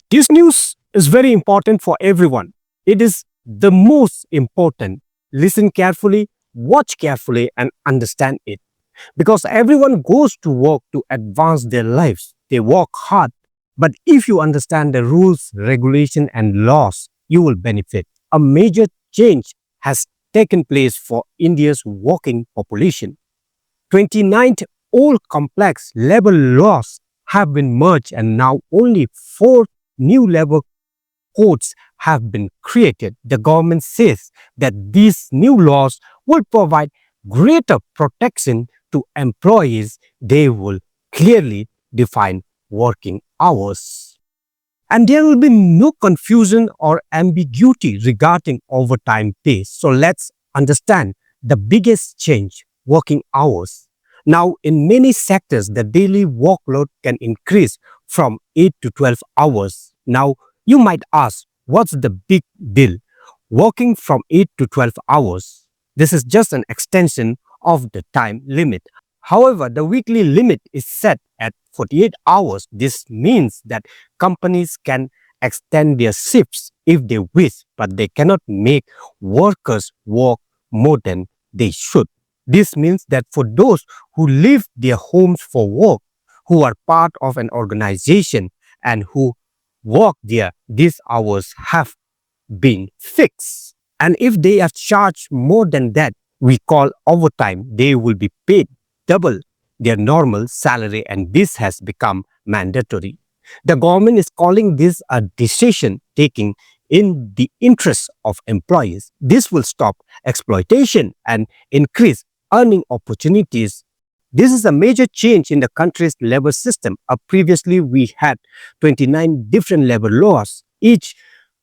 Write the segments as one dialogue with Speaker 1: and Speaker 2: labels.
Speaker 1: This news is very important for everyone. It is the most important. Listen carefully, watch carefully, and understand it. Because everyone goes to work to advance their lives. They work hard. But if you understand the rules, regulation, and laws, you will benefit. A major change has taken place for India's working population. 29 old complex labor laws have been merged, and now only 4 new labor codes have been created. The government says that these new laws will provide greater protection to employees. They will clearly define working hours. And there will be no confusion or ambiguity regarding overtime pay. So let's understand the biggest change, working hours. Now, in many sectors, the daily workload can increase from 8 to 12 hours. Now, you might ask, what's the big deal? Working from 8 to 12 hours. This is just an extension of the time limit. However, the weekly limit is set at 48 hours. This means that companies can extend their shifts if they wish, but they cannot make workers work more than they should. This means that for those who leave their homes for work, who are part of an organization and who work there, these hours have been fixed. And if they are charged more than that, we call overtime, they will be paid double their normal salary, and this has become mandatory. The government is calling this a decision taking in the interest of employees. This will stop exploitation and increase earning opportunities. This is a major change in the country's labor system. Previously, we had 29 different labor laws, each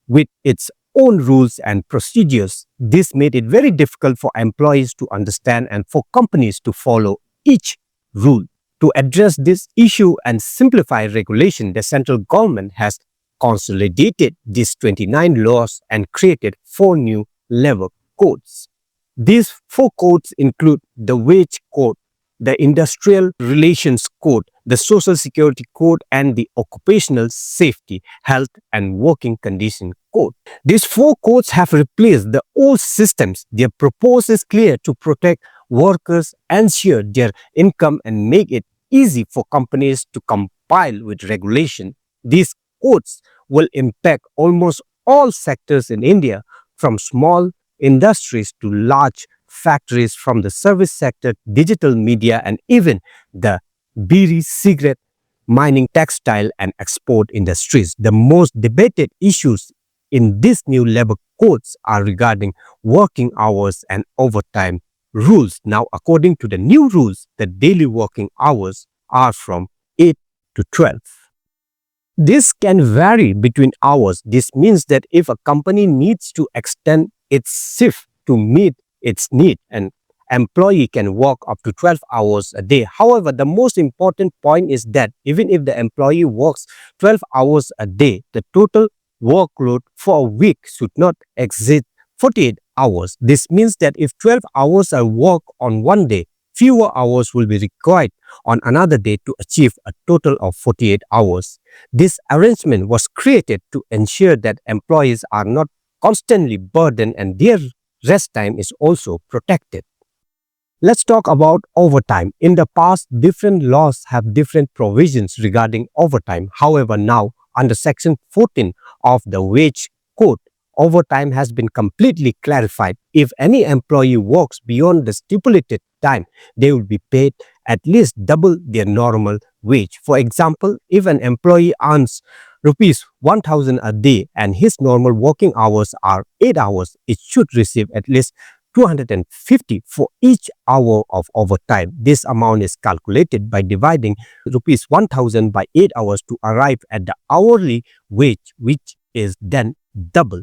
Speaker 1: with its own rules and procedures. This made it very difficult for employees to understand and for companies to follow each rule. To address this issue and simplify regulation, the central government has consolidated these 29 laws and created 4 new labor codes. These 4 codes include the Wage Code, the Industrial Relations Code, the Social Security Code, and the Occupational Safety, Health and Working Condition Code. These 4 codes have replaced the old systems. Their purpose is clear: to protect workers, ensure their income, and make it easy for companies to comply with regulation. These codes will impact almost all sectors in India, from small industries to large factories, from the service sector, digital media, and even the beeri, cigarette, mining, textile, and export industries. The most debated issues in these new labor codes are regarding working hours and overtime rules. Now, according to the new rules, the daily working hours are from 8 to 12. This can vary between hours. This means that if a company needs to extend its shift to meet its need, an employee can work up to 12 hours a day. However, the most important point is that even if the employee works 12 hours a day, the total workload for a week should not exceed 48 hours. This means that if 12 hours are worked on one day, fewer hours will be required on another day to achieve a total of 48 hours. This arrangement was created to ensure that employees are not constantly burdened and their rest time is also protected. Let's talk about overtime. In the past, different laws have different provisions regarding overtime. However, now, under Section 14 of the Wage Code, overtime has been completely clarified. If any employee works beyond the stipulated time, they will be paid at least double their normal wage. For example, if an employee earns rupees 1,000 a day and his normal working hours are 8 hours, it should receive at least 250 for each hour of overtime. This amount is calculated by dividing rupees 1,000 by 8 hours to arrive at the hourly wage, which is then double.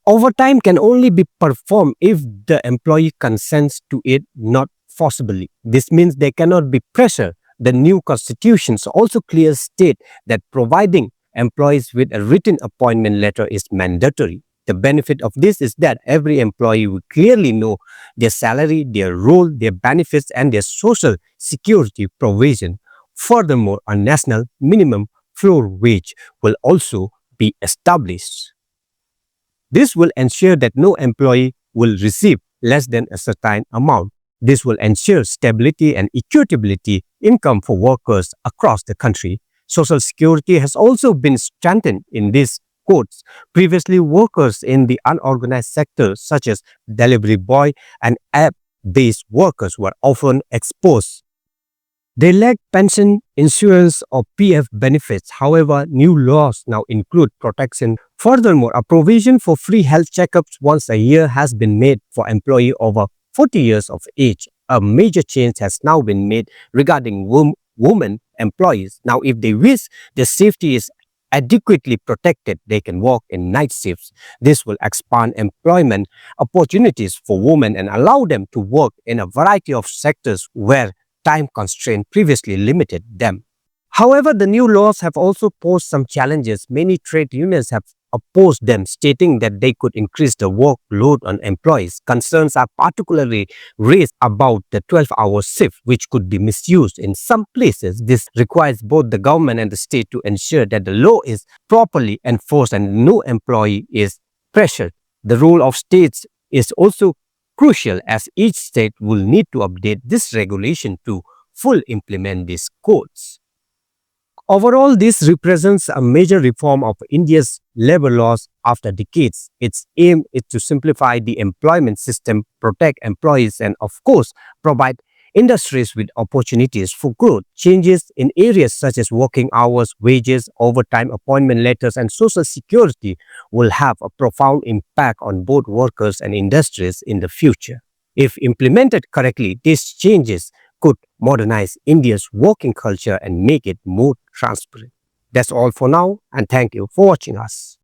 Speaker 1: Overtime can only be performed if the employee consents to it, not forcibly. This means they cannot be pressured. The new constitutions also clearly state that providing employees with a written appointment letter is mandatory. The benefit of this is that every employee will clearly know their salary, their role, their benefits, and their social security provision. Furthermore, a national minimum floor wage will also be established. This will ensure that no employee will receive less than a certain amount. This will ensure stability and equitability income for workers across the country. Social security has also been strengthened in these codes. Previously, workers in the unorganized sector, such as delivery boy and app-based workers, were often exposed. They lack pension, insurance, or PF benefits. However, new laws now include protection. Furthermore, a provision for free health checkups once a year has been made for employees over 40 years of age. A major change has now been made regarding women employees. Now, if they wish their safety is adequately protected, they can work in night shifts. This will expand employment opportunities for women and allow them to work in a variety of sectors where time constraint previously limited them. However, the new laws have also posed some challenges. Many trade unions have opposed them, stating that they could increase the workload on employees. Concerns are particularly raised about the 12-hour shift, which could be misused in some places. This requires both the government and the state to ensure that the law is properly enforced and no employee is pressured. The role of states is also crucial, as each state will need to update this regulation to fully implement these codes. Overall, this represents a major reform of India's labor laws after decades. Its aim is to simplify the employment system, protect employees, and of course, provide industries with opportunities for growth. Changes in areas such as working hours, wages, overtime, appointment letters, and social security will have a profound impact on both workers and industries in the future. If implemented correctly, these changes could modernize India's working culture and make it more transparent. That's all for now, and thank you for watching us.